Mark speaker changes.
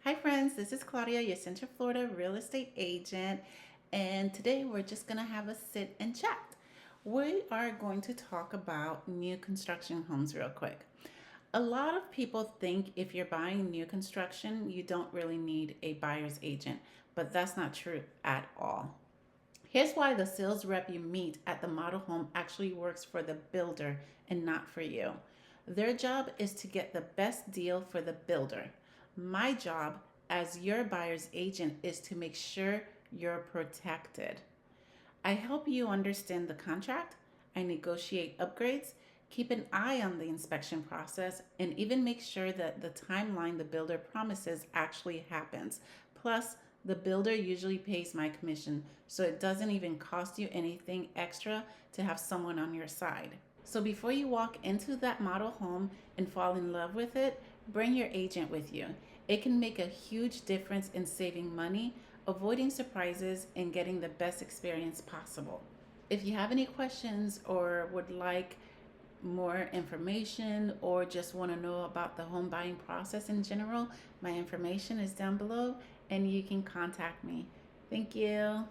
Speaker 1: Hi friends, this is Claudia, your Central Florida real estate agent, and today we're just going to have a sit and chat. We are going to talk about new construction homes real quick. A lot of people think if you're buying new construction, you don't really need a buyer's agent, but that's not true at all. Here's why the sales rep you meet at the model home actually works for the builder and not for you. Their job is to get the best deal for the builder. My job as your buyer's agent is to make sure you're protected. I help you understand the contract, I negotiate upgrades, keep an eye on the inspection process, and even make sure that the timeline the builder promises actually happens. Plus, the builder usually pays my commission, so it doesn't even cost you anything extra to have someone on your side. So before you walk into that model home and fall in love with it, bring your agent with you. It can make a huge difference in saving money, avoiding surprises, and getting the best experience possible. If you have any questions or would like more information or just want to know about the home buying process in general, my information is down below and you can contact me. Thank you.